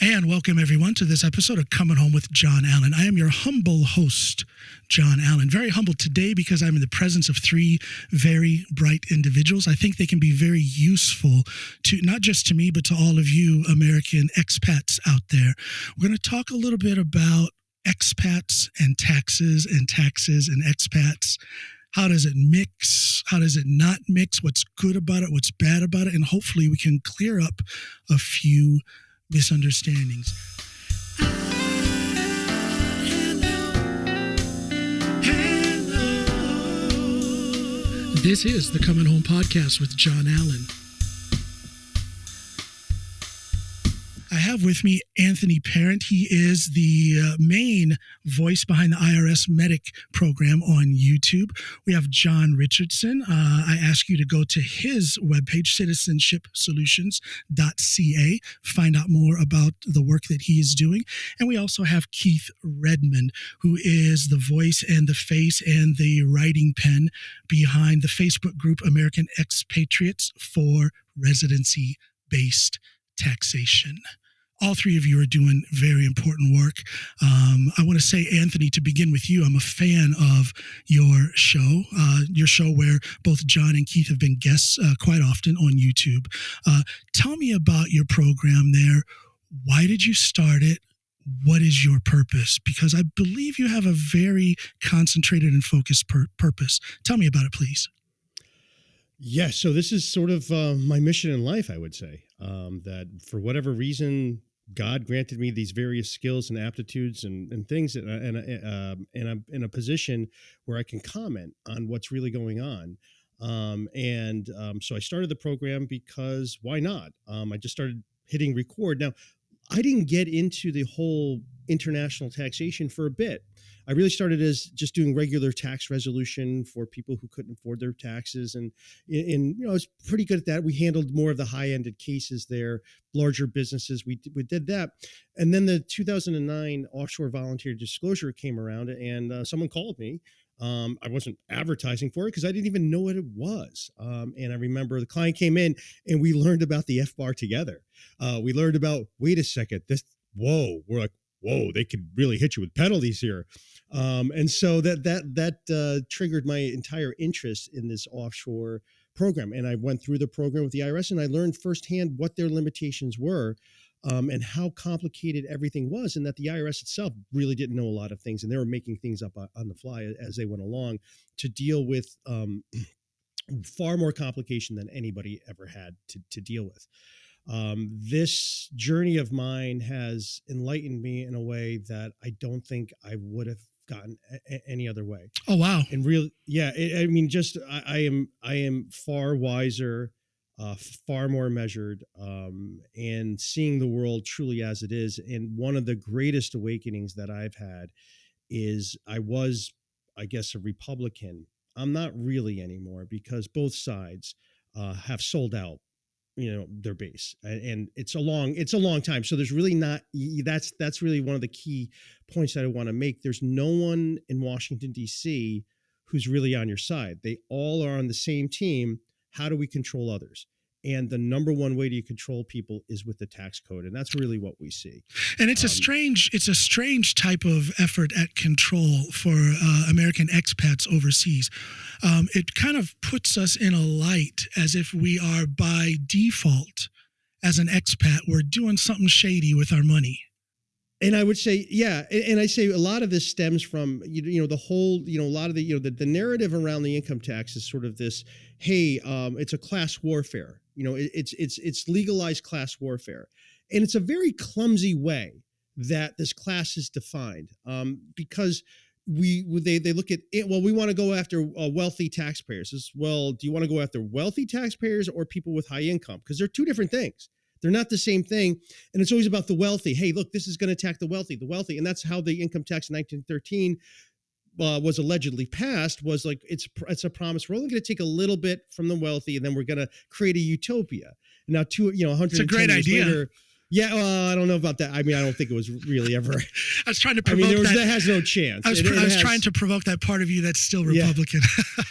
And welcome everyone to this episode of Coming Home with John Allen. I am your humble host, John Allen. Very humble today because I'm in the presence of three very bright individuals. I think they can be very useful to not just to me, but to all of you American expats out there. We're going to talk a little bit about expats and taxes and expats. How does it mix? How does it not mix? What's good about it? What's bad about it? And hopefully we can clear up a few misunderstandings. This is the Coming Home Podcast with John Allen. I have with me Anthony Parent. He is the main voice behind the IRS Medic program on YouTube. We have John Richardson. I ask you to go to his webpage, citizenshipsolutions.ca, find out more about the work that he is doing. And we also have Keith Redmond, who is the voice and the face and the writing pen behind the Facebook group American Expatriates for Residency-Based Taxation. All three of you are doing very important work. I want to say, Anthony, to begin with you, I'm a fan of your show where both John and Keith have been guests quite often on YouTube. Tell me about your program there. Why did you start it? What is your purpose? Because I believe you have a very concentrated and focused purpose. Tell me about it, please. Yeah, so this is sort of my mission in life, I would say, that for whatever reason, God granted me these various skills and aptitudes and things, and I'm in a position where I can comment on what's really going on. So I started the program because why not? I just started hitting record. Now, I didn't get into the whole international taxation for a bit. I really started as just doing regular tax resolution for people who couldn't afford their taxes. And I was pretty good at that. We handled more of the high-ended cases there, larger businesses. We did that. And then the 2009 offshore voluntary disclosure came around and someone called me. I wasn't advertising for it because I didn't even know what it was. And I remember the client came in and we learned about the FBAR together. We learned about, wait a second, we're like, whoa, they could really hit you with penalties here. And so that triggered my entire interest in this offshore program. And I went through the program with the IRS and I learned firsthand what their limitations were. And how complicated everything was, and that the IRS itself really didn't know a lot of things, and they were making things up on the fly as they went along to deal with far more complication than anybody ever had to deal with. This journey of mine has enlightened me in a way that I don't think I would have gotten any other way. Oh, wow. And really, yeah, I am far wiser, far more measured, and seeing the world truly as it is. And one of the greatest awakenings that I've had is I was, I guess, a Republican. I'm not really anymore because both sides have sold out, their base, and it's a long time. So there's really not. That's really one of the key points that I want to make. There's no one in Washington, D.C. who's really on your side. They all are on the same team. How do we control others? And the number one way to control people is with the tax code. And that's really what we see. And it's a strange type of effort at control for American expats overseas. It kind of puts us in a light as if we are by default, as an expat, we're doing something shady with our money. And I would say, yeah, and I say a lot of this stems from, the whole, a lot of the narrative around the income tax is sort of this, hey, it's a class warfare. It's legalized class warfare. And it's a very clumsy way that this class is defined, because they look at it. Well, we want to go after wealthy taxpayers. Well, do you want to go after wealthy taxpayers or people with high income? Because they're two different things. They're not the same thing. And it's always about the wealthy. Hey, look, this is going to attack the wealthy. And that's how the income tax in 1913 was allegedly passed, was like, it's a promise. We're only going to take a little bit from the wealthy, and then we're going to create a utopia. And now, 110 it's a great years idea. later, Yeah, well, I don't know about that. I mean, I don't think it was really ever. I was trying to I mean, provoke that. that has no chance. I was trying to provoke that part of you that's still Yeah. Republican.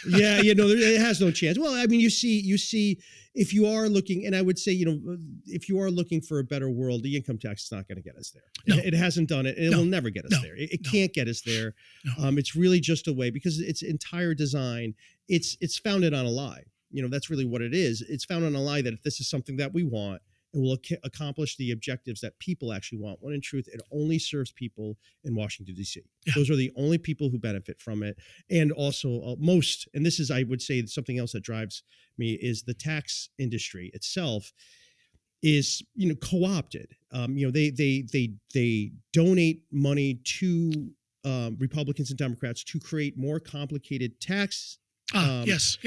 Yeah, it has no chance. Well, I mean, you see, if you are looking, and I would say, if you are looking for a better world, the income tax is not going to get us there. No. It hasn't done it, and it will never get us there. It can't get us there. No. It's really just a way, because its entire design, it's founded on a lie. That's really what it is. It's founded on a lie that if this is something that we want, and will accomplish the objectives that people actually want, when in truth, it only serves people in Washington, D.C. Yeah. Those are the only people who benefit from it. And also and this is, I would say, something else that drives me, is the tax industry itself is, co-opted. They donate money to Republicans and Democrats to create more complicated tax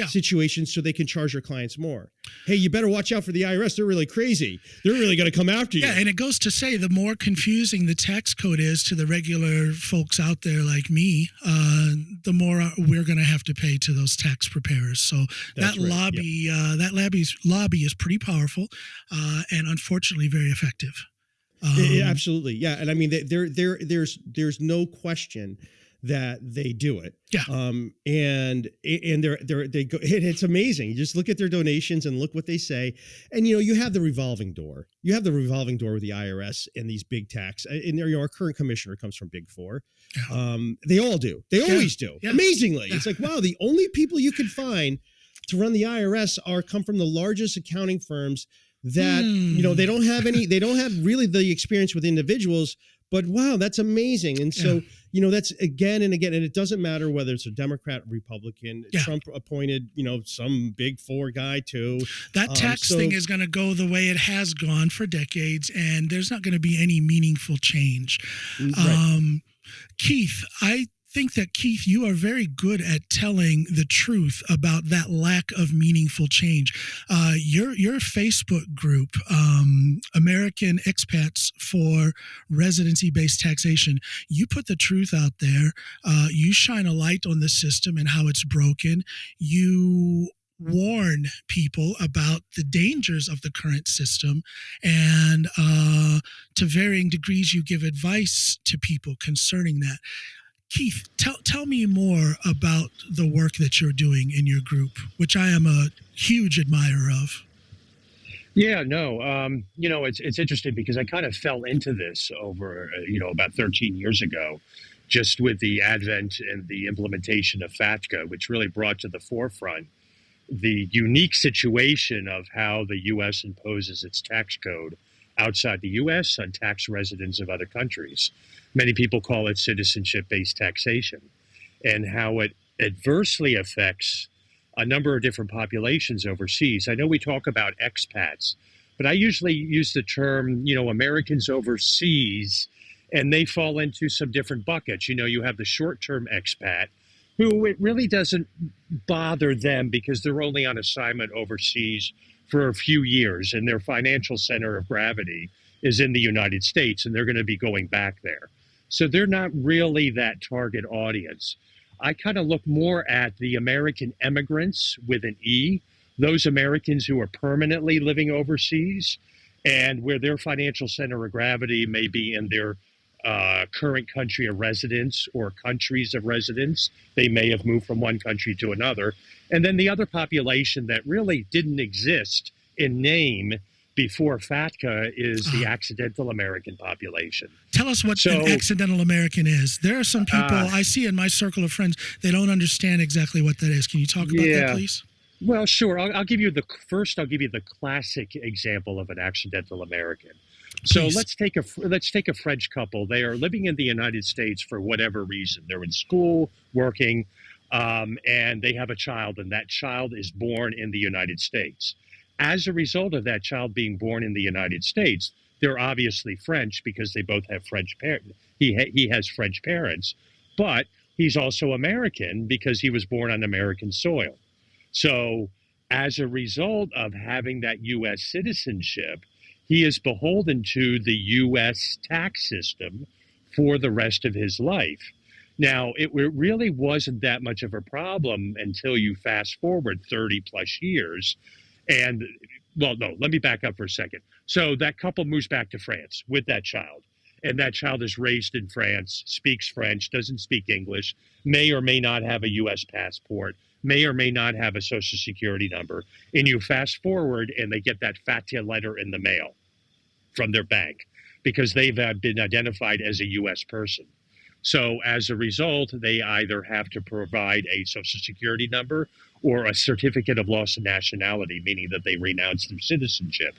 situations so they can charge their clients more. Hey, you better watch out for the IRS. They're really crazy. They're really going to come after you. Yeah, and it goes to say, the more confusing the tax code is to the regular folks out there like me, the more we're going to have to pay to those tax preparers. So that lobby is pretty powerful, and unfortunately very effective. Absolutely, yeah. And I mean, there's no question that they do it. Yeah. And they go, it's amazing. You just look at their donations and look what they say. And, you have the revolving door. You have the revolving door with the IRS and these big tax. And our current commissioner comes from Big Four. Yeah. They all do. They always do. Yeah. Amazingly. Yeah. It's like, wow, the only people you can find to run the IRS come from the largest accounting firms that, they don't have really the experience with individuals. But wow, that's amazing. And so, that's again and again, and it doesn't matter whether it's a Democrat, Republican, Trump appointed, some Big Four guy too. That tax thing is going to go the way it has gone for decades, and there's not going to be any meaningful change. Right. Keith, I think that, Keith, you are very good at telling the truth about that lack of meaningful change. Your Facebook group, American Expats for Residency-Based Taxation, you put the truth out there. You shine a light on the system and how it's broken. You warn people about the dangers of the current system, and to varying degrees, you give advice to people concerning that. Keith, tell me more about the work that you're doing in your group, which I am a huge admirer of. Yeah, no, it's interesting because I kind of fell into this over, about 13 years ago, just with the advent and the implementation of FATCA, which really brought to the forefront the unique situation of how the U.S. imposes its tax code outside the U.S. on tax residents of other countries. Many people call it citizenship-based taxation, and how it adversely affects a number of different populations overseas. I know we talk about expats, but I usually use the term, Americans overseas, and they fall into some different buckets. You have the short-term expat, who it really doesn't bother them because they're only on assignment overseas for a few years, and their financial center of gravity is in the United States, and they're going to be going back there. So they're not really that target audience. I kind of look more at the American emigrants with an E, those Americans who are permanently living overseas and where their financial center of gravity may be in their current country of residence or countries of residence. They may have moved from one country to another. And then the other population that really didn't exist in name before FATCA is the accidental American population. Tell us what an accidental American is. There are some people I see in my circle of friends, they don't understand exactly what that is. Can you talk about that, please? Well, sure. I'll give you the classic example of an accidental American. So let's take a French couple. They are living in the United States for whatever reason. They're in school, working, and they have a child, and that child is born in the United States. As a result of that child being born in the United States, they're obviously French because they both have French parents. He has French parents, but he's also American because he was born on American soil. So as a result of having that U.S. citizenship, he is beholden to the U.S. tax system for the rest of his life. Now, it really wasn't that much of a problem until you fast forward 30 plus years. And, well, no, let me back up for a second. So that couple moves back to France with that child. And that child is raised in France, speaks French, doesn't speak English, may or may not have a US passport, may or may not have a social security number. And you fast forward and they get that FATCA letter in the mail from their bank because they've been identified as a US person. So as a result, they either have to provide a social security number or a certificate of loss of nationality, meaning that they renounce their citizenship.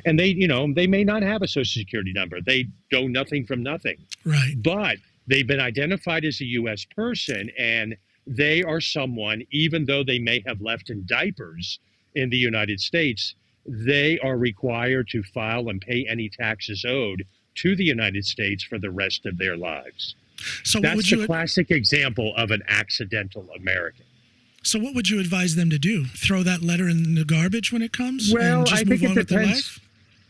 And they may not have a social security number. They know nothing from nothing. Right. But they've been identified as a US person, and they are someone, even though they may have left in diapers in the United States, they are required to file and pay any taxes owed to the United States for the rest of their lives. So that's the classic example of an accidental American. So what would you advise them to do? Throw that letter in the garbage when it comes? Well, and just I think move on it with their depends. life?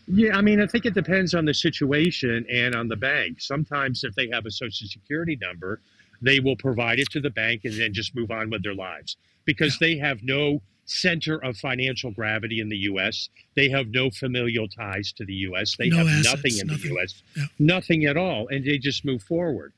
Yeah, I mean, I think it depends on the situation and on the bank. Sometimes if they have a social security number, they will provide it to the bank and then just move on with their lives because they have no center of financial gravity in the U.S. They have no familial ties to the U.S. They have nothing in the U.S., nothing at all, and they just move forward.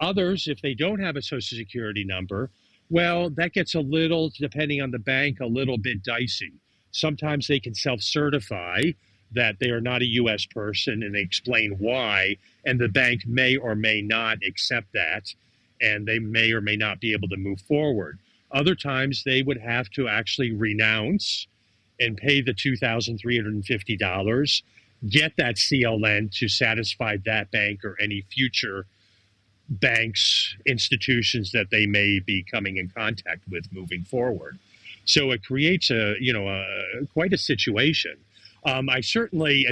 Others, if they don't have a social security number, well, that gets a little, depending on the bank, a little bit dicey. Sometimes they can self-certify that they are not a U.S. person and they explain why, and the bank may or may not accept that, and they may or may not be able to move forward. Other times they would have to actually renounce and pay the $2,350, get that CLN to satisfy that bank or any future banks, institutions that they may be coming in contact with moving forward. So it creates quite a situation. I certainly,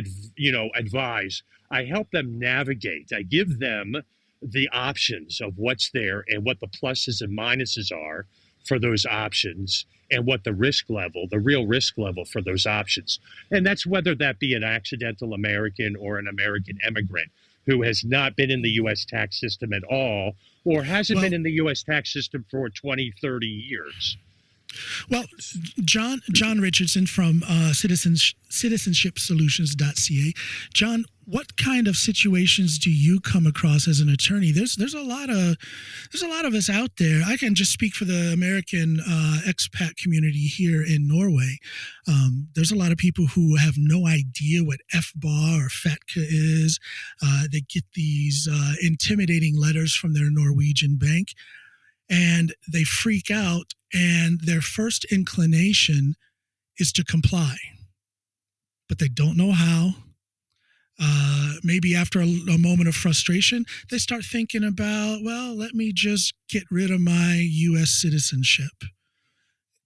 advise. I help them navigate. I give them the options of what's there and what the pluses and minuses are for those options and what the risk level, the real risk level for those options. And that's whether that be an accidental American or an American immigrant who has not been in the U.S. tax system at all or hasn't been in the U.S. tax system for 20, 30 years. Well, John Richardson from citizenshipsolutions.ca. John, what kind of situations do you come across as an attorney? There's a lot of us out there. I can just speak for the American expat community here in Norway. There's a lot of people who have no idea what FBAR or FATCA is. They get these intimidating letters from their Norwegian bank, and they freak out, and their first inclination is to comply, but they don't know how. Maybe after a moment of frustration, they start thinking about, well, let me just get rid of my U.S. citizenship.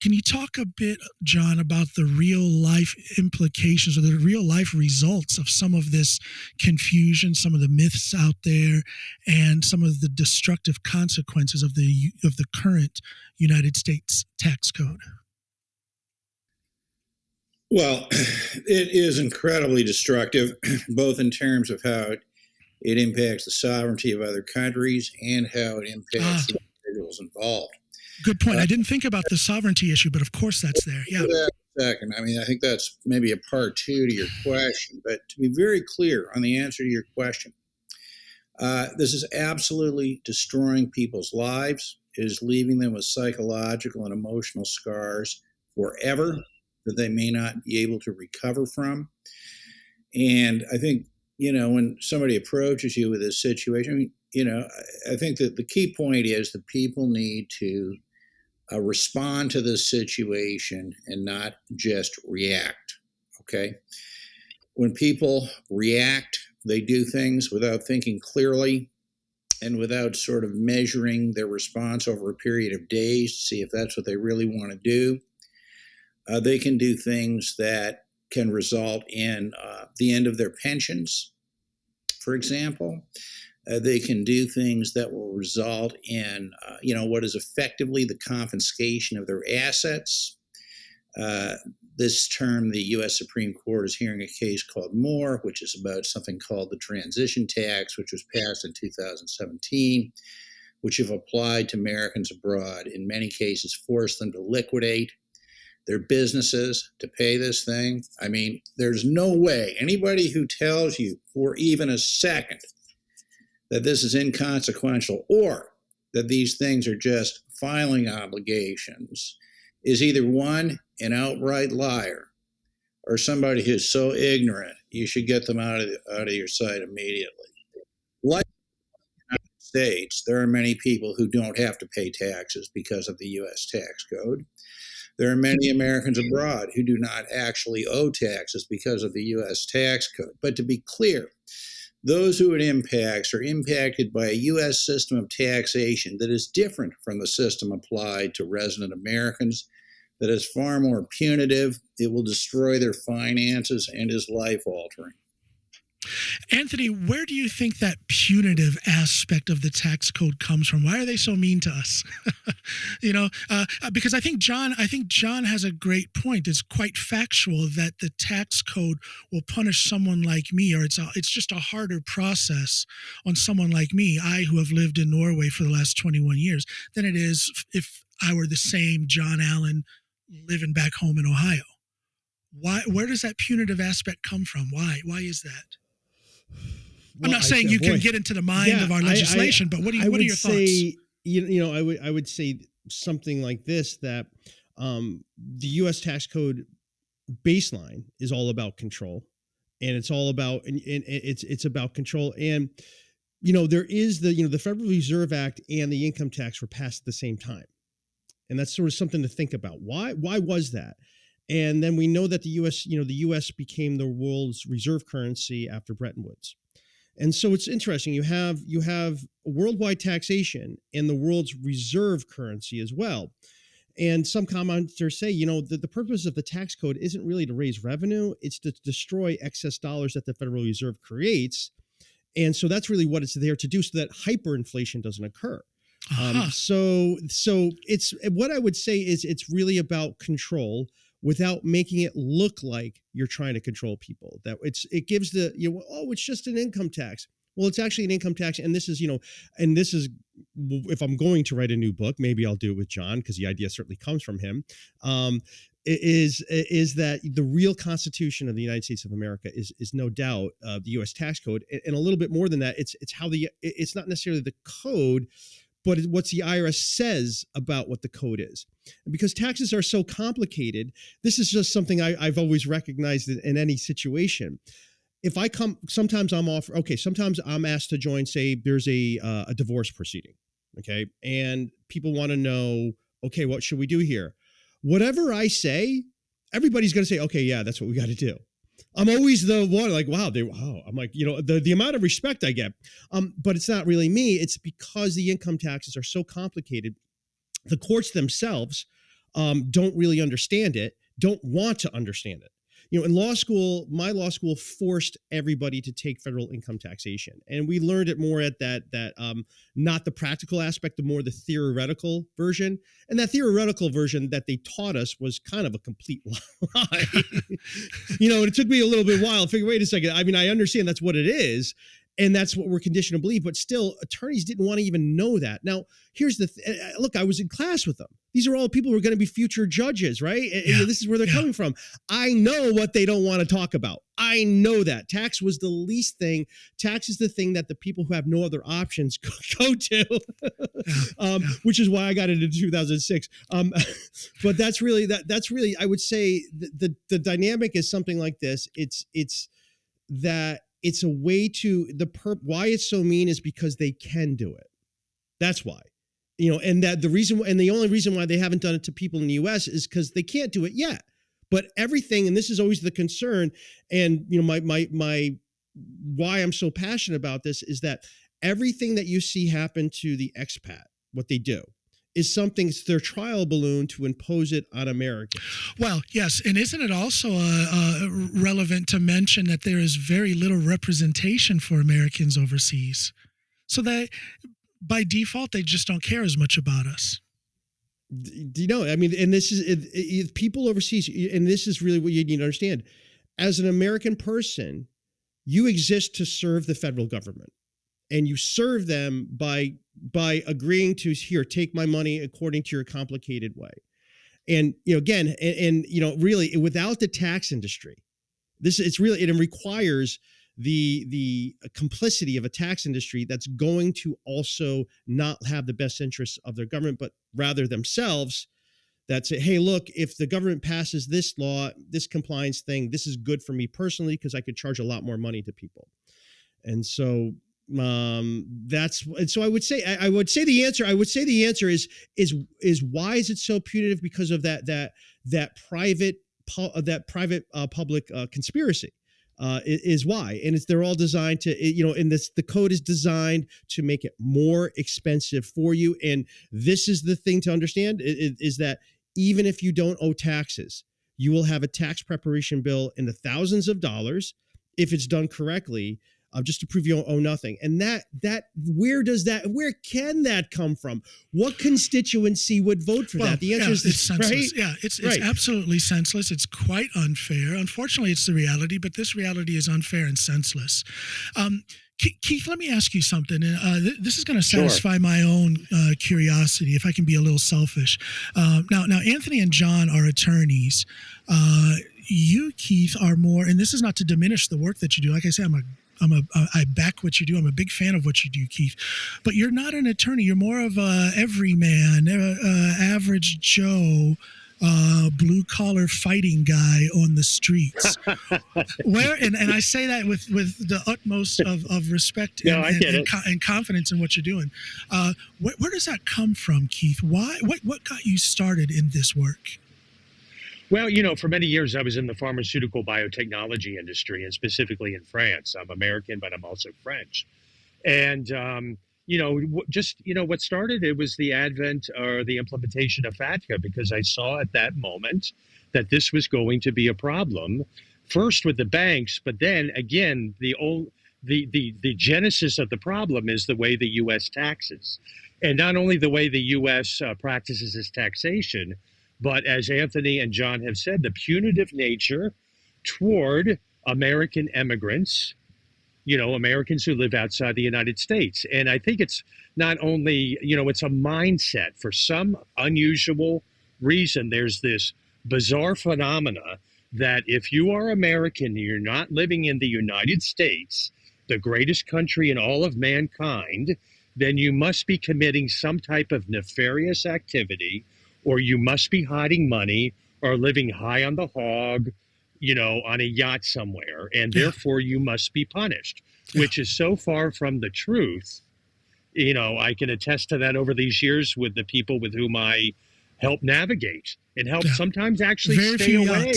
Can you talk a bit, John, about the real life implications or the real life results of some of this confusion, some of the myths out there, and some of the destructive consequences of the current United States tax code? Well, it is incredibly destructive, both in terms of how it impacts the sovereignty of other countries and how it impacts the individuals involved. Good point. I didn't think about the sovereignty issue, but of course that's there. Yeah. Second, I mean, I think that's maybe a part two to your question, but to be very clear on the answer to your question, this is absolutely destroying people's lives. It is leaving them with psychological and emotional scars forever that they may not be able to recover from. And I think, when somebody approaches you with this situation, I think that the key point is that people need to respond to this situation and not just react. Okay. When people react, they do things without thinking clearly and without sort of measuring their response over a period of days to see if that's what they really want to do. They can do things that can result in the end of their pensions, for example. They can do things that will result in, what is effectively the confiscation of their assets. This term, the U.S. Supreme Court is hearing a case called Moore, which is about something called the transition tax, which was passed in 2017, which, if applied to Americans abroad, in many cases forced them to liquidate their businesses to pay this thing. I mean, there's no way anybody who tells you for even a second that this is inconsequential or that these things are just filing obligations is either one, an outright liar, or somebody who's so ignorant you should get them out of your sight immediately. Like the United States, there are many people who don't have to pay taxes because of the U.S. tax code. There are many Americans abroad who do not actually owe taxes because of the U.S. tax code. But to be clear, those who it impacts are impacted by a U.S. system of taxation that is different from the system applied to resident Americans, that is far more punitive. It will destroy their finances and is life-altering. Anthony, where do you think that punitive aspect of the tax code comes from? Why are they so mean to us? Because I think John has a great point. It's quite factual that the tax code will punish someone like me, or it's just a harder process on someone like me, I who have lived in Norway for the last 21 years, than it is if I were the same John Allen living back home in Ohio. Where does that punitive aspect come from? Why is that? I'm not saying you can get into the mind of our legislation, but what are your thoughts? I would say something like this, that the U.S. tax code baseline is all about control, and it's all about and it's about control. And there is the Federal Reserve Act and the income tax were passed at the same time, and that's sort of something to think about. Why was that? And then we know that the U.S. became the world's reserve currency after Bretton Woods. And so it's interesting. You have worldwide taxation and the world's reserve currency as well. And some commenters say, that the purpose of the tax code isn't really to raise revenue. It's to destroy excess dollars that the Federal Reserve creates. And so that's really what it's there to do, so that hyperinflation doesn't occur. So it's what I would say is it's really about control, without making it look like you're trying to control people. That it gives it's just an income tax. Well, it's actually an income tax, and this is if I'm going to write a new book, maybe I'll do it with John, because the idea certainly comes from him. Is that the real Constitution of the United States of America is no doubt the U.S. tax code, and a little bit more than that. It's how it's not necessarily the code, but what the IRS says about what the code is. And because taxes are so complicated, this is just something I've always recognized in any situation. If I sometimes I'm asked to join, say there's a divorce proceeding, okay? And people want to know, okay, what should we do here? Whatever I say, everybody's going to say, okay, yeah, that's what we got to do. I'm always the one like, wow, I'm like, the amount of respect I get. But it's not really me. It's because the income taxes are so complicated. The courts themselves don't really understand it, don't want to understand it. In law school, my law school forced everybody to take federal income taxation. And we learned it more at that not the practical aspect, more the theoretical version. And that theoretical version that they taught us was kind of a complete lie. And it took me a little bit while to figure, wait a second. I mean, I understand that's what it is, and that's what we're conditioned to believe. But still, attorneys didn't want to even know that. Now, here's the look, I was in class with them. These are all people who are going to be future judges, right? Yeah, this is where they're coming from. I know what they don't want to talk about. I know that. Tax was the least thing. Tax is the thing that the people who have no other options go to, which is why I got into 2006. But that's really, I would say, the dynamic is something like this. It's that it's a way to, why it's so mean is because they can do it. That's why. And that the only reason why they haven't done it to people in the U.S. is because they can't do it yet. But everything, and this is always the concern, and my why I'm so passionate about this is that everything that you see happen to the expat, what they do, is something, it's their trial balloon to impose it on Americans. Well, yes, and isn't it also relevant to mention that there is very little representation for Americans overseas, so that by default, they just don't care as much about us. I mean, and this is people overseas, and this is really what you need to understand. As an American person, you exist to serve the federal government, and you serve them by agreeing to, here, take my money according to your complicated way. And, again, and really without the tax industry, it requires the complicity of a tax industry that's going to also not have the best interests of their government, but rather themselves, that say, hey, look, if the government passes this law, this compliance thing, this is good for me personally because I could charge a lot more money to people. And so so I would say the answer is why is it so punitive? Because of that private public conspiracy is why. And they're all designed to, and the code is designed to make it more expensive for you. And this is the thing to understand is that even if you don't owe taxes, you will have a tax preparation bill in the thousands of dollars if it's done correctly, just to prove you owe nothing. And where can that come from? What constituency would vote for that? The answer is it's senseless. Right? Yeah, it's Right. absolutely senseless. It's quite unfair. Unfortunately, it's the reality, but this reality is unfair and senseless. Keith, let me ask you something. This is going to satisfy my own curiosity, if I can be a little selfish. Now, Anthony and John are attorneys. You, Keith, are more, and this is not to diminish the work that you do. Like I say, I back what you do. I'm a big fan of what you do, Keith. But you're not an attorney. You're more of a everyman, average Joe, blue collar fighting guy on the streets. And I say that with the utmost of respect and confidence in what you're doing. Where does that come from, Keith? Why? What got you started in this work? Well, for many years I was in the pharmaceutical biotechnology industry, and specifically in France. I'm American, but I'm also French. And, what started it was the advent or the implementation of FATCA, because I saw at that moment that this was going to be a problem, first with the banks, but then again, the genesis of the problem is the way the U.S. taxes. And not only the way the U.S. Practices its taxation, but as Anthony and John have said, the punitive nature toward American immigrants, Americans who live outside the United States. And I think it's not only, it's a mindset. For some unusual reason, there's this bizarre phenomena that if you are American and you're not living in the United States, the greatest country in all of mankind, then you must be committing some type of nefarious activity, or you must be hiding money or living high on the hog, on a yacht somewhere, and therefore you must be punished, which is so far from the truth. I can attest to that over these years with the people with whom I help navigate and help sometimes actually stay away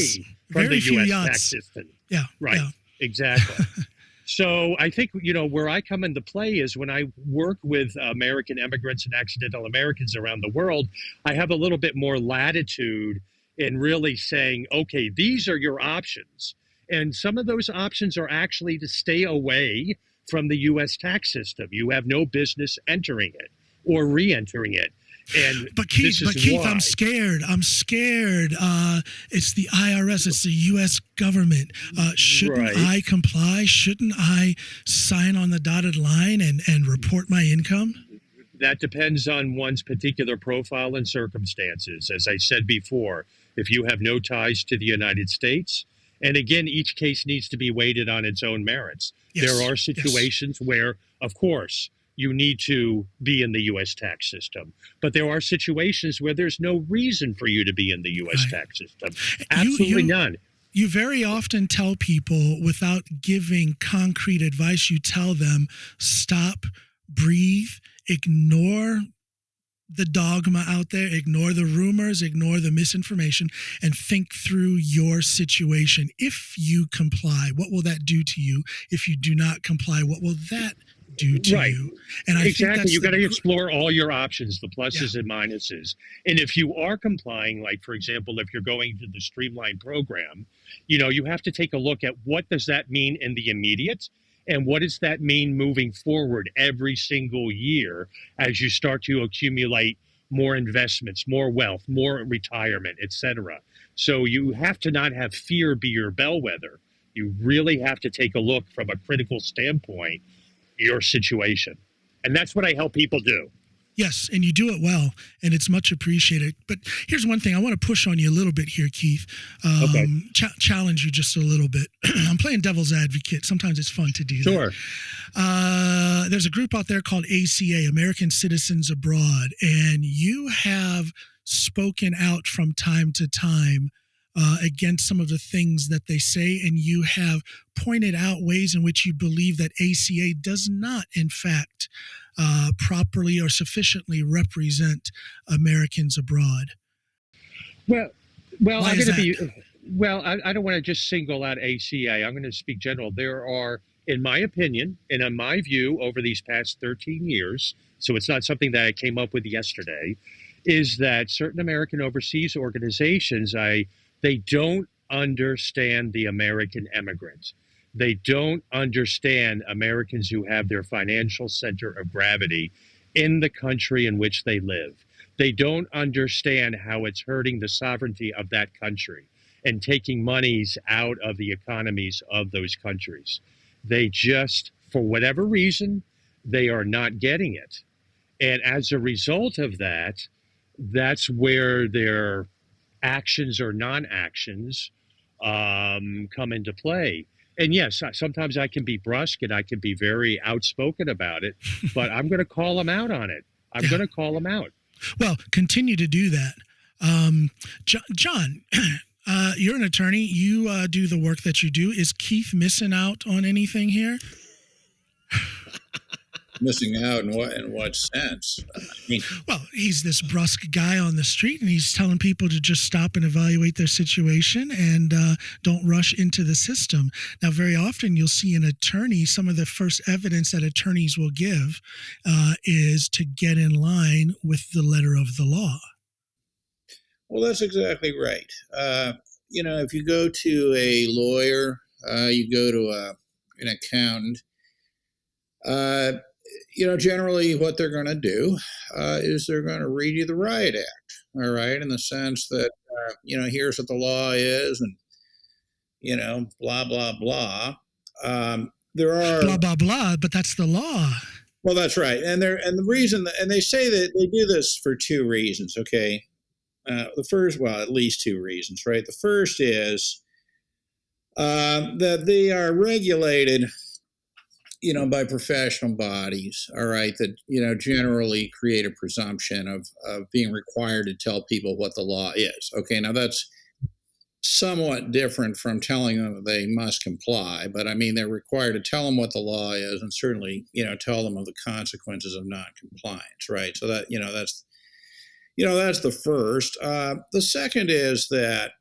from the U.S. tax system. Yeah. Right. Yeah. Exactly. So I think, where I come into play is when I work with American immigrants and accidental Americans around the world, I have a little bit more latitude in really saying, okay, these are your options. And some of those options are actually to stay away from the U.S. tax system. You have no business entering it or re-entering it. But Keith, I'm scared. It's the IRS. It's the U.S. government. Shouldn't I comply? Shouldn't I sign on the dotted line and report my income? That depends on one's particular profile and circumstances. As I said before, if you have no ties to the United States, and again, each case needs to be weighted on its own merits. Yes. There are situations where, of course, you need to be in the U.S. tax system. But there are situations where there's no reason for you to be in the U.S. tax system. Absolutely none. You very often tell people, without giving concrete advice, you tell them, stop, breathe, ignore the dogma out there, ignore the rumors, ignore the misinformation, and think through your situation. If you comply, what will that do to you? If you do not comply, what will that do to you? And I think that's you got to explore all your options, the pluses and minuses. And if you are complying, like, for example, if you're going to the Streamline program, you have to take a look at what does that mean in the immediate, and what does that mean moving forward every single year as you start to accumulate more investments, more wealth, more retirement, etc. So you have to not have fear be your bellwether. You really have to take a look from a critical standpoint, your situation. And that's what I help people do. Yes, and you do it well, and it's much appreciated. But here's one thing I want to push on you a little bit here, Keith. Okay. Challenge you just a little bit. I'm playing devil's advocate. Sometimes it's fun to do that. Sure. There's a group out there called ACA, American Citizens Abroad, and you have spoken out from time to time against some of the things that they say, and you have pointed out ways in which you believe that ACA does not, in fact, properly or sufficiently represent Americans abroad. Well, Why I'm is going to that? be. Well, I don't want to just single out ACA. I'm going to speak general. There are, in my opinion, and in my view, over these past 13 years, so it's not something that I came up with yesterday, is that certain American overseas organizations, they don't understand the American immigrant. They don't understand Americans who have their financial center of gravity in the country in which they live. They don't understand how it's hurting the sovereignty of that country and taking monies out of the economies of those countries. They just, for whatever reason, they are not getting it. And as a result of that, that's where their actions or non-actions come into play. And yes, sometimes I can be brusque and I can be very outspoken about it, but I'm going to call them out on it. I'm going to call them out. Well, continue to do that. John, you're an attorney. You do the work that you do. Is Keith missing out on anything here? Missing out in what sense? I mean, Well, he's this brusque guy on the street, and he's telling people to just stop and evaluate their situation and don't rush into the system. Now, very often you'll see an attorney, some of the first evidence that attorneys will give is to get in line with the letter of the law. well, that's exactly right. If you go to a lawyer, you go to an accountant, generally what they're going to do is they're going to read you the riot act, all right, in the sense that, here's what the law is and, blah, blah, blah. There are Blah, blah, blah, but that's the law. Well, that's right. And the reason, and they say that they do this for two reasons, okay? The first, well, at least two reasons, right? The first is that they are regulated by professional bodies, all right, that, generally create a presumption of being required to tell people what the law is. Okay, now that's somewhat different from telling them that they must comply, but I mean, they're required to tell them what the law is and certainly, tell them of the consequences of non-compliance, right? So that, that's the first. The second is that,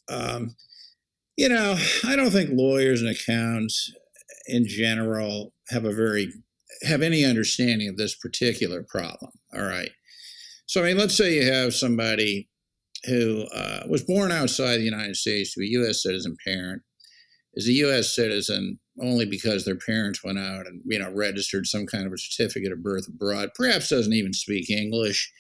I don't think lawyers and accountants in general have any understanding of this particular problem. All right. So, I mean, let's say you have somebody who was born outside the United States to a U.S. citizen parent, is a U.S. citizen only because their parents went out and, registered some kind of a certificate of birth abroad, perhaps doesn't even speak English.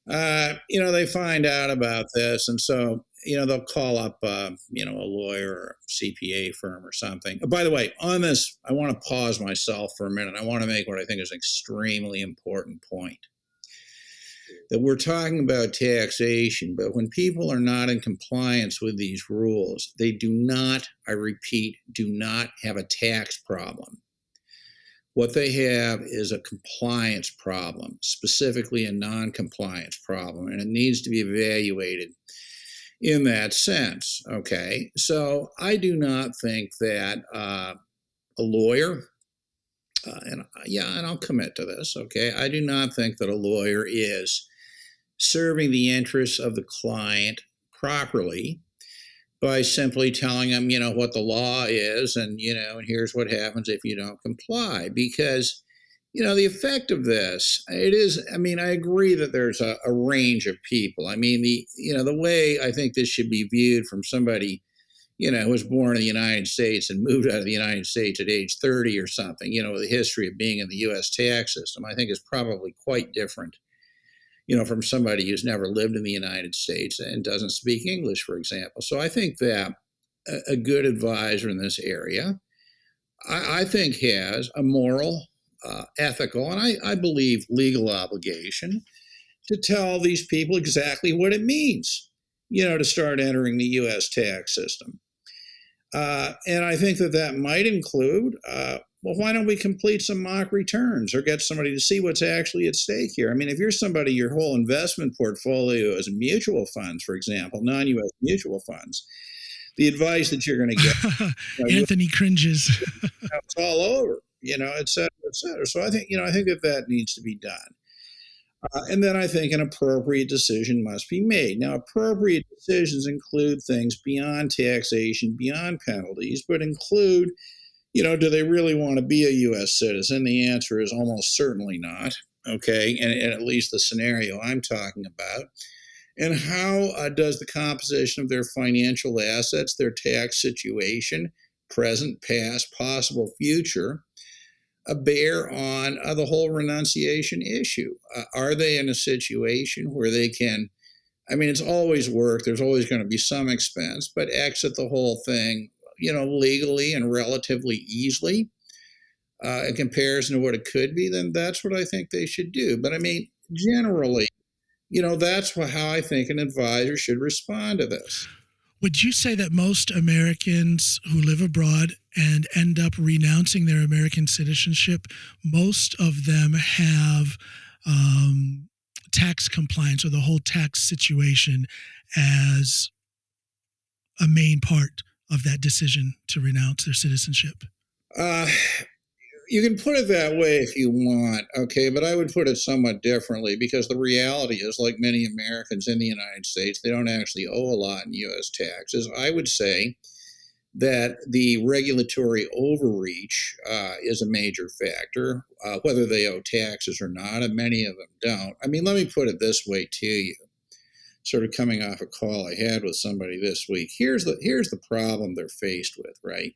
They find out about this. And so, they'll call up, a lawyer or a CPA firm or something. Oh, by the way, on this, I want to pause myself for a minute. I want to make what I think is an extremely important point. That we're talking about taxation, but when people are not in compliance with these rules, they do not, I repeat, do not have a tax problem. What they have is a compliance problem, specifically a non-compliance problem, and it needs to be evaluated in that sense, okay? So I do not think that a lawyer, and I'll commit to this, okay? I do not think that a lawyer is serving the interests of the client properly by simply telling them, what the law is and, and here's what happens if you don't comply. Because, the effect of this, it is, I mean, I agree that there's a range of people. I mean, the way I think this should be viewed from somebody, who was born in the United States and moved out of the United States at age 30 or something, with a history of being in the U.S. tax system, I think is probably quite different, from somebody who's never lived in the United States and doesn't speak English, for example. So I think that a good advisor in this area, I think has a moral ethical, and I believe legal obligation to tell these people exactly what it means, to start entering the U.S. tax system. And I think that might include, well, why don't we complete some mock returns or get somebody to see what's actually at stake here? I mean, if you're somebody, your whole investment portfolio is mutual funds, for example, non-U.S. mutual funds, the advice that you're going to get, Anthony cringes. it's all over, et cetera, et cetera. So I think that needs to be done. And then I think an appropriate decision must be made. Now, appropriate decisions include things beyond taxation, beyond penalties, but include, do they really want to be a U.S. citizen? The answer is almost certainly not, okay, and at least the scenario I'm talking about. And how does the composition of their financial assets, their tax situation, present, past, possible future, bear on the whole renunciation issue? Are they in a situation where they can, it's always work, there's always going to be some expense, but exit the whole thing, legally and relatively easily in comparison to what it could be? Then that's what I think they should do. But generally, that's how I think an advisor should respond to this. Would you say that most Americans who live abroad and end up renouncing their American citizenship, most of them have tax compliance or the whole tax situation as a main part of that decision to renounce their citizenship? You can put it that way if you want, okay, but I would put it somewhat differently, because the reality is, like many Americans in the United States, they don't actually owe a lot in U.S. taxes. I would say that the regulatory overreach is a major factor, whether they owe taxes or not, and many of them don't. Let me put it this way to you, sort of coming off a call I had with somebody this week. Here's the problem they're faced with, right?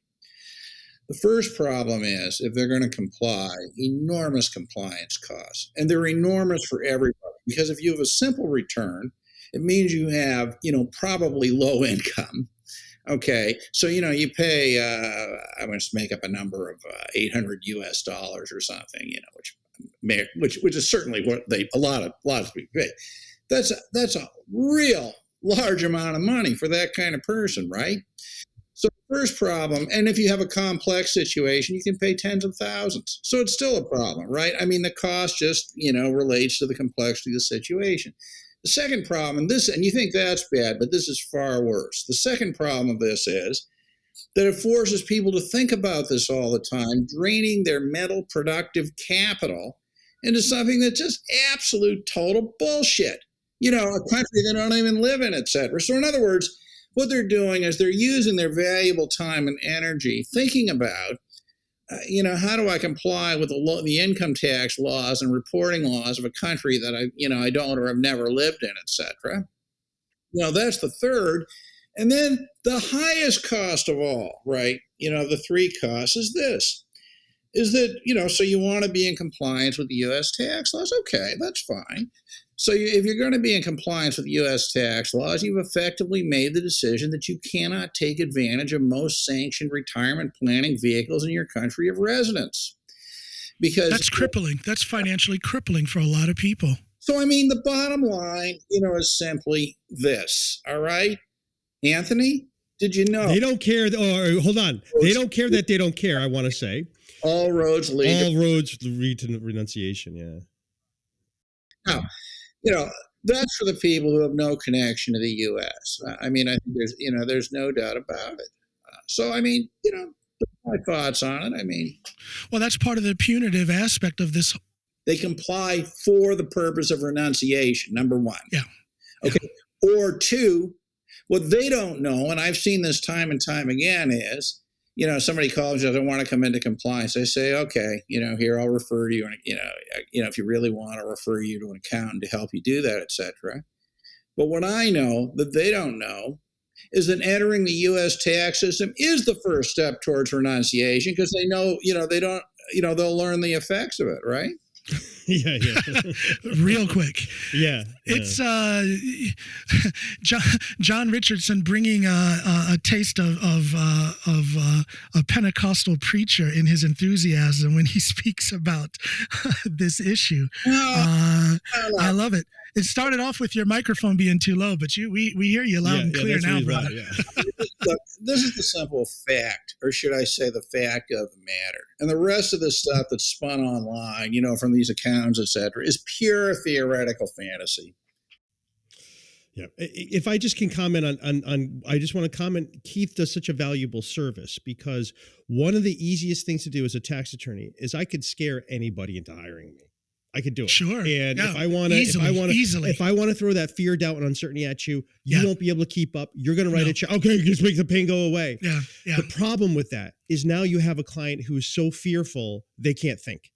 The first problem is, if they're going to comply, enormous compliance costs. And they're enormous for everybody, because if you have a simple return, it means you have, probably low income. Okay. So, you pay, I must make up a number of $800 US or something, which is certainly what a lot of people pay. That's a real large amount of money for that kind of person, right? So the first problem, and if you have a complex situation, you can pay tens of thousands. So it's still a problem, right? The cost just, relates to the complexity of the situation. The second problem, and you think that's bad, but this is far worse. The second problem of this is that it forces people to think about this all the time, draining their mental productive capital into something that's just absolute total bullshit. A country they don't even live in, et cetera. So in other words, what they're doing is they're using their valuable time and energy thinking about, how do I comply with the income tax laws and reporting laws of a country that I don't or have never lived in, et cetera. That's the third. And then the highest cost of all, right? The three costs is that, so you want to be in compliance with the U.S. tax laws. Okay, that's fine. So if you're going to be in compliance with U.S. tax laws, you've effectively made the decision that you cannot take advantage of most sanctioned retirement planning vehicles in your country of residence. Because that's crippling. That's financially crippling for a lot of people. So, the bottom line, is simply this, all right? Anthony, did you know? They don't care. Hold on. They don't care that they don't care, I want to say. All roads lead to renunciation, yeah. Now, that's for the people who have no connection to the U.S. I think there's no doubt about it. So, my thoughts on it. Well, that's part of the punitive aspect of this. They comply for the purpose of renunciation, number one. Yeah. Okay. Or two, what they don't know, and I've seen this time and time again, is, somebody calls you, I don't want to come into compliance. I say, okay, here, I'll refer you, and, if you really want, I'll refer you to an accountant to help you do that, et cetera. But what I know that they don't know is that entering the U.S. tax system is the first step towards renunciation, because they know, they'll learn the effects of it, right? Yeah, real quick. yeah. It's John Richardson bringing a taste of a Pentecostal preacher in his enthusiasm when he speaks about this issue. No, no. I love it. It started off with your microphone being too low, but we hear you loud and clear now, brother. Look, this is the simple fact, or should I say the fact of the matter. And the rest of the stuff that's spun online, from these accounts, et cetera, is pure theoretical fantasy. Yeah. If I just can comment on I just want to comment, Keith does such a valuable service, because one of the easiest things to do as a tax attorney is I could scare anybody into hiring me. I could do it. Sure. And yeah. if I want to throw that fear, doubt, and uncertainty at you, you won't be able to keep up. You're going to write a check. Okay, just make the pain go away. Yeah. The problem with that is now you have a client who is so fearful they can't think.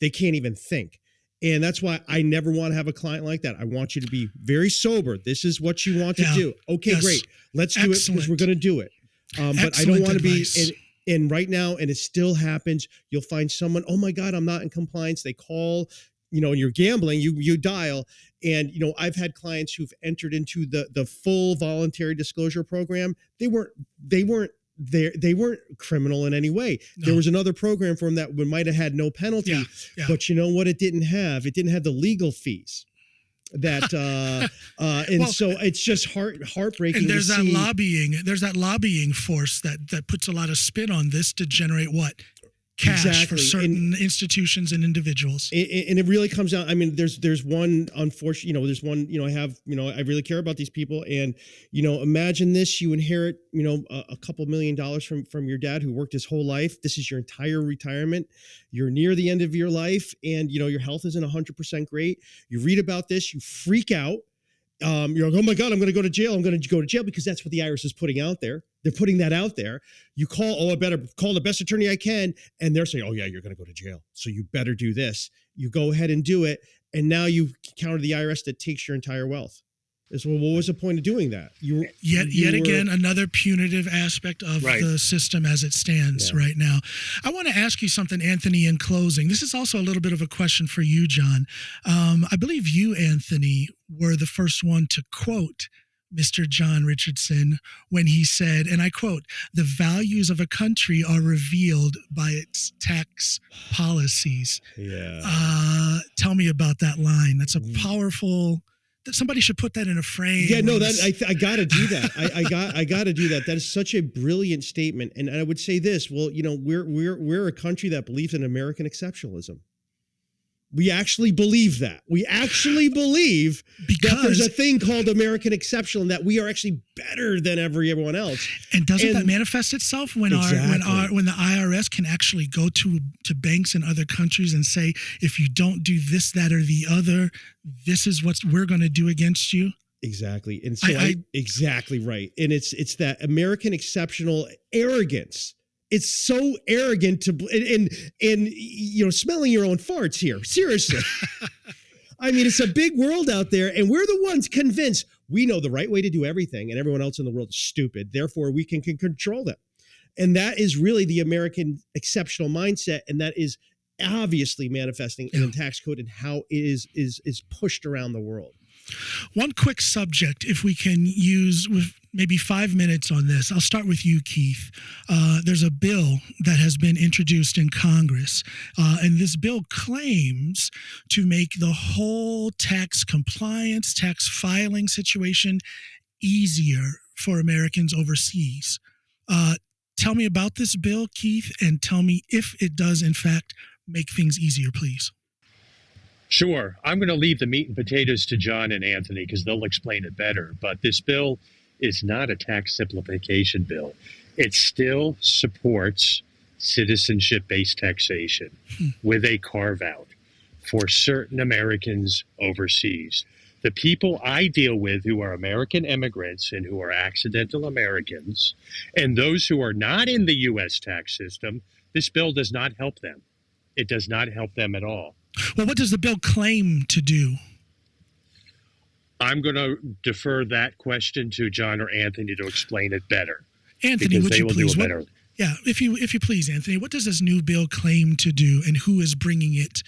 They can't even think. And that's why I never want to have a client like that. I want you to be very sober. This is what you want to do. Okay, great. Let's do it because we're going to do it. But I don't want to be. And right now, and it still happens, you'll find someone, oh my God, I'm not in compliance. They call, and you're gambling, you dial. And, I've had clients who've entered into the full voluntary disclosure program. They weren't criminal in any way. No. There was another program for them that might have had no penalty, but you know what? It didn't have the legal fees. That so it's just heartbreaking. And there's that lobbying force that puts a lot of spin on this to generate what? Cash for certain institutions and individuals. And it really comes down, there's one, unfortunately, there's one, I really care about these people. And, imagine this, you inherit, a couple $1 million from your dad who worked his whole life. This is your entire retirement. You're near the end of your life and, your health isn't 100% great. You read about this, you freak out. You're like, oh my God, I'm going to go to jail. I'm going to go to jail because that's what the IRS is putting out there. They're putting that out there. You I better call the best attorney I can. And they're saying, oh yeah, you're going to go to jail. So you better do this. You go ahead and do it. And now you've countered the IRS that takes your entire wealth. Well, what was the point of doing that? Yet again, another punitive aspect of the system as it stands right now. I want to ask you something, Anthony, in closing. This is also a little bit of a question for you, John. I believe you, Anthony, were the first one to quote Mr. John Richardson when he said, and I quote, "The values of a country are revealed by its tax policies." Yeah. Tell me about that line. That's a powerful... That somebody should put that in a frame. Yeah, no, I got to do that. I got to do that. That is such a brilliant statement. And I would say this, well, we're a country that believes in American exceptionalism. We actually believe that. We actually believe that there's a thing called American exceptional and that we are actually better than everyone else. And doesn't that manifest itself when when the IRS can actually go to banks in other countries and say, if you don't do this, that, or the other, this is what we're going to do against you? Exactly. And so exactly right. And it's that American exceptional arrogance. It's so arrogant to and smelling your own farts here. Seriously. It's a big world out there, and we're the ones convinced we know the right way to do everything, and everyone else in the world is stupid. Therefore, we can control them. And that is really the American exceptional mindset, and that is obviously manifesting in the tax code and how it is pushed around the world. One quick subject, if we can use with maybe 5 minutes on this. I'll start with you, Keith. There's a bill that has been introduced in Congress, and this bill claims to make the whole tax compliance, tax filing situation easier for Americans overseas. Tell me about this bill, Keith, and tell me if it does, in fact, make things easier, please. Sure. I'm going to leave the meat and potatoes to John and Anthony because they'll explain it better. But this bill is not a tax simplification bill. It still supports citizenship-based taxation with a carve-out for certain Americans overseas. The people I deal with who are American immigrants and who are accidental Americans, and those who are not in the U.S. tax system, this bill does not help them. It does not help them at all. Well, what does the bill claim to do? I'm going to defer that question to John or Anthony to explain it better. Anthony, would you please? Yeah, if you please, Anthony, what does this new bill claim to do, and who is bringing it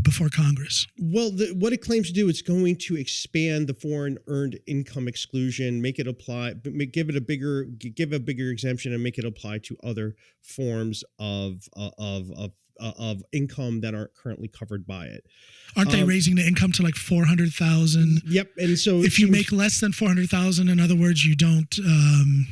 before Congress? Well, what it claims to do, it's going to expand the foreign earned income exclusion, make it apply, give a bigger exemption, and make it apply to other forms of income that aren't currently covered by it. Aren't they raising the income to like 400,000? Yep, and so if you make less than 400,000, in other words, you don't.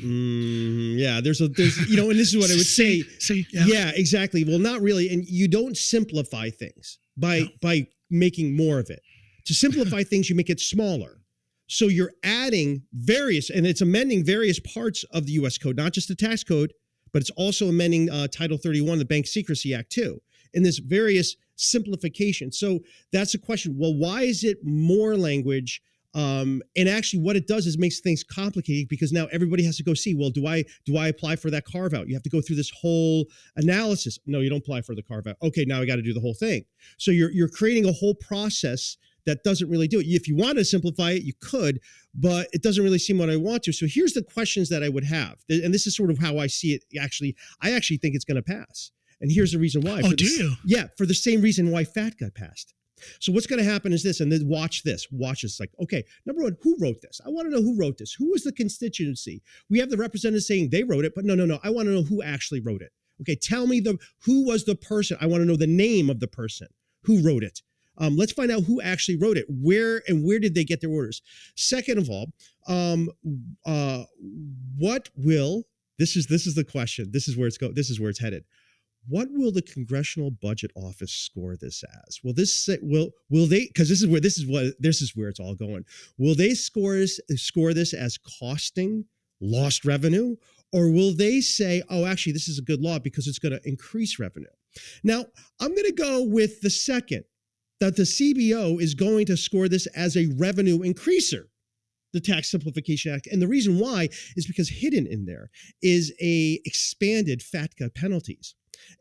Yeah, there's and this is what I would say. Yeah, exactly. Well, not really, and you don't simplify things by making more of it. To simplify things, you make it smaller. So you're adding various, and it's amending various parts of the U.S. code, not just the tax code, but it's also amending Title 31, the Bank Secrecy Act, too, in this various simplification. So that's the question. Well, why is it more language? And actually what it does is makes things complicated, because now everybody has to go see, well, do I apply for that carve out? You have to go through this whole analysis. No, you don't apply for the carve out. Okay, now I got to do the whole thing. So you're creating a whole process that doesn't really do it. If you want to simplify it, you could, but it doesn't really seem what I want to. So here's the questions that I would have. And this is sort of how I see it. I actually think it's going to pass. And here's the reason why. Oh, do you? Yeah, for the same reason why FATCA passed. So what's going to happen is this, and then watch this. Watch this. Like, okay, number one, who wrote this? I want to know who wrote this. Who was the constituency? We have the representatives saying they wrote it, but no. I want to know who actually wrote it. Okay, tell me who was the person. I want to know the name of the person who wrote it. Let's find out who actually wrote it. Where did they get their orders? Second of all, what will this is the question. This is where it's headed. What will the Congressional Budget Office score this as? Will they? Because this is where it's all going. Will they score this as costing lost revenue, or will they say, oh, actually, this is a good law because it's going to increase revenue? Now, I'm going to go with the second, that the CBO is going to score this as a revenue increaser, the Tax Simplification Act. And the reason why is because hidden in there is a expanded FATCA penalties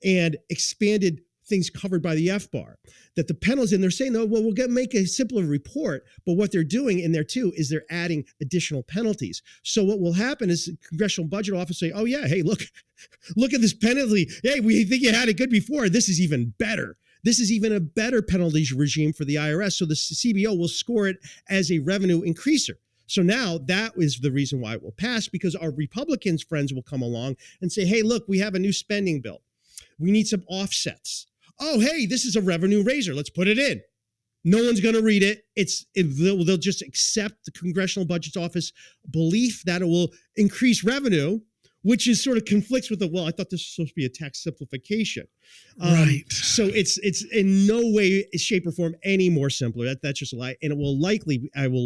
and expanded things covered by the FBAR, that the penalties, and they're saying, oh, well, we'll make a simpler report, but what they're doing in there too is they're adding additional penalties. So what will happen is the Congressional Budget Office say, oh yeah, hey, look at this penalty. Hey, we think you had it good before. This is even better. This is even a better penalties regime for the IRS. So the CBO will score it as a revenue increaser. So now that is the reason why it will pass, because our Republicans friends will come along and say, hey, look, we have a new spending bill. We need some offsets. Oh, hey, this is a revenue raiser. Let's put it in. No one's going to read it. They'll just accept the Congressional Budget Office belief that it will increase revenue, which is sort of conflicts with I thought this was supposed to be a tax simplification. Right. So it's in no way, shape, or form any more simpler. That's just a lie. And I will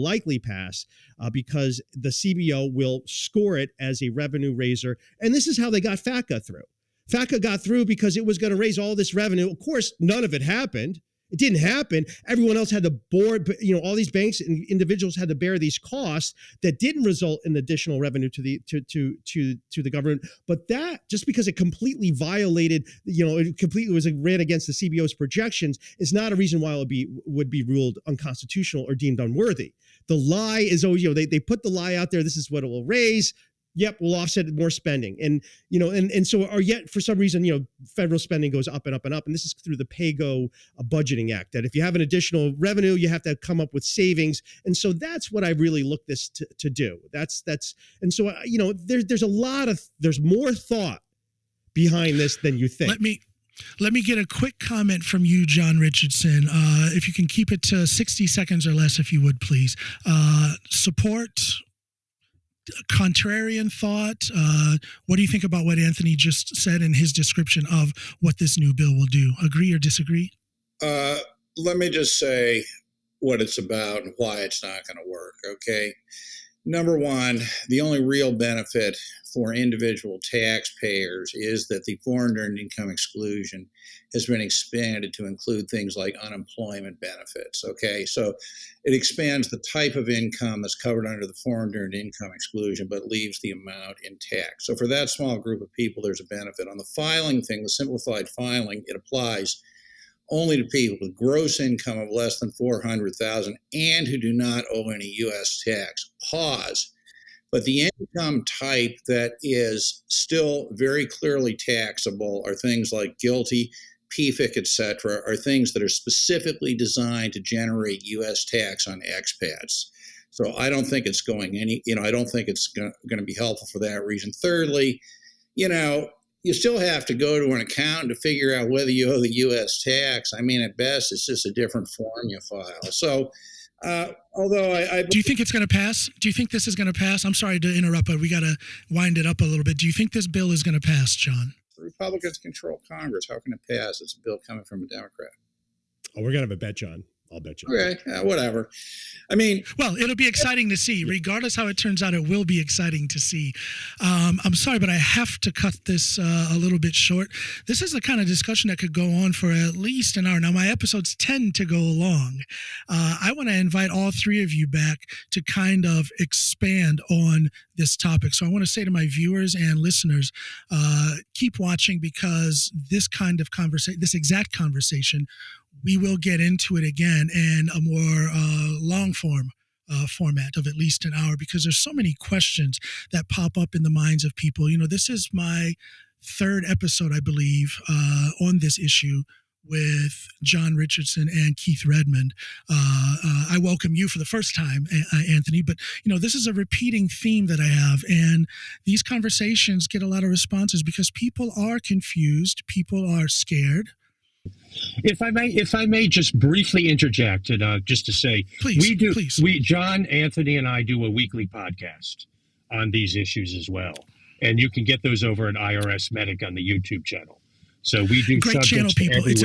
likely pass because the CBO will score it as a revenue raiser. And this is how they got FATCA through. FATCA got through because it was going to raise all this revenue. Of course, none of it happened. It didn't happen. Everyone else had to board, all these banks and individuals had to bear these costs that didn't result in additional revenue to the government. But that, just because it completely violated, it completely ran against the CBO's projections, is not a reason why it would be ruled unconstitutional or deemed unworthy. The lie is, they put the lie out there. This is what it will raise. Yep, we'll offset more spending. And yet for some reason, federal spending goes up and up and up. And this is through the PAYGO budgeting act, that if you have an additional revenue, you have to come up with savings. And so that's what I really look this to do. And so, there's more thought behind this than you think. Let me get a quick comment from you, John Richardson. If you can keep it to 60 seconds or less, if you would, please. Support, contrarian thought. What do you think about what Anthony just said in his description of what this new bill will do? Agree or disagree? Let me just say what it's about and why it's not going to work, okay? Number one, the only real benefit for individual taxpayers is that the foreign earned income exclusion has been expanded to include things like unemployment benefits, okay? So it expands the type of income that's covered under the foreign earned income exclusion, but leaves the amount intact. So for that small group of people, there's a benefit. On the filing thing, the simplified filing, it applies only to people with gross income of less than $400,000 and who do not owe any U.S. tax. Pause. But the income type that is still very clearly taxable are things like GILTI, PFIC, et cetera, are things that are specifically designed to generate U.S. tax on expats. So I don't think it's going I don't think it's going to be helpful for that reason. Thirdly, you still have to go to an accountant to figure out whether you owe the U.S. tax. I mean, at best, it's just a different form you file. So, although do you think it's going to pass? Do you think this is going to pass? I'm sorry to interrupt, but we got to wind it up a little bit. Do you think this bill is going to pass, John? The Republicans control Congress. How can it pass? It's a bill coming from a Democrat. Oh, we're going to have a bet, John. I'll bet you. Okay, whatever. I mean, well, it'll be exciting to see. Regardless how it turns out, it will be exciting to see. I'm sorry, but I have to cut this a little bit short. This is the kind of discussion that could go on for at least an hour. Now, my episodes tend to go long. I want to invite all three of you back to kind of expand on this topic. So I want to say to my viewers and listeners, keep watching, because this kind of conversation, this exact conversation, we will get into it again in a more long form format of at least an hour, because there's so many questions that pop up in the minds of people. This is my third episode, I believe, on this issue with John Richardson and Keith Redmond. I welcome you for the first time, Anthony, but this is a repeating theme that I have, and these conversations get a lot of responses because people are confused, people are scared. If I may just briefly interject, and just to say, please. John, Anthony, and I do a weekly podcast on these issues as well, and you can get those over at IRS Medic on the YouTube channel. So we do great channel, people. It's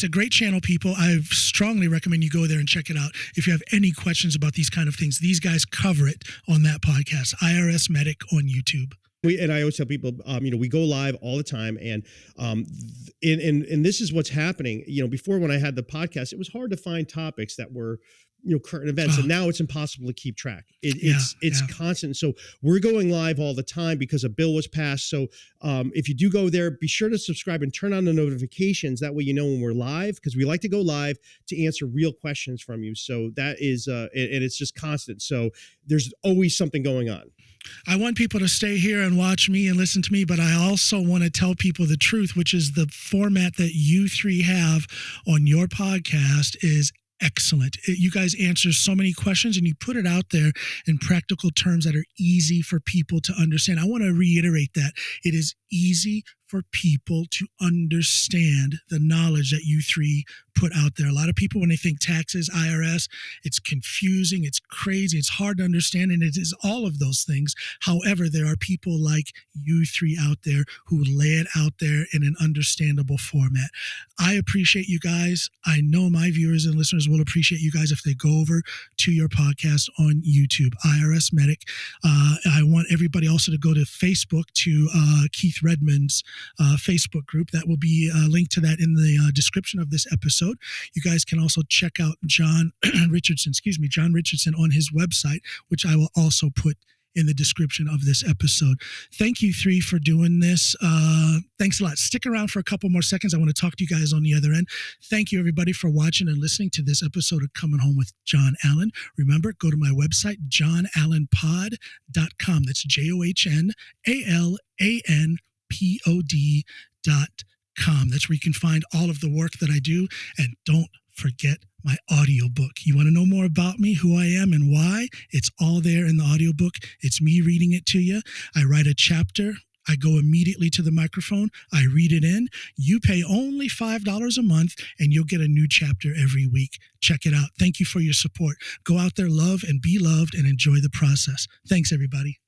a great channel, people. I strongly recommend you go there and check it out. If you have any questions about these kind of things, these guys cover it on that podcast. IRS Medic on YouTube. And I always tell people, we go live all the time, and this is what's happening. Before, when I had the podcast, it was hard to find topics that were, current events, and now it's impossible to keep track. It's constant. So we're going live all the time because a bill was passed. So if you do go there, be sure to subscribe and turn on the notifications. That way when we're live, because we like to go live to answer real questions from you. So that is, and it's just constant. So there's always something going on. I want people to stay here and watch me and listen to me, but I also want to tell people the truth, which is the format that you three have on your podcast is excellent. You guys answer so many questions, and you put it out there in practical terms that are easy for people to understand. I want to reiterate that. It is easy for people to understand the knowledge that you three put out there. A lot of people, when they think taxes, IRS, it's confusing, it's crazy, it's hard to understand, and it is all of those things. However, there are people like you three out there who lay it out there in an understandable format. I appreciate you guys. I know my viewers and listeners will appreciate you guys if they go over to your podcast on YouTube, IRS Medic. I want everybody also to go to Facebook to Keith Redmond's Facebook group. That will be a link to that in the description of this episode. You guys can also check out John Richardson on his website, which I will also put in the description of this episode. Thank you three for doing this. Thanks a lot. Stick around for a couple more seconds. I want to talk to you guys on the other end. Thank you everybody for watching and listening to this episode of Coming Home with John Allen. Remember, go to my website, johnallenpod.com. That's JohnAllenPod.com. That's where you can find all of the work that I do. And don't forget my audiobook. You want to know more about me, who I am, and why? It's all there in the audiobook. It's me reading it to you. I write a chapter. I go immediately to the microphone. I read it in. You pay only $5 a month, and you'll get a new chapter every week. Check it out. Thank you for your support. Go out there, love and be loved, and enjoy the process. Thanks, everybody.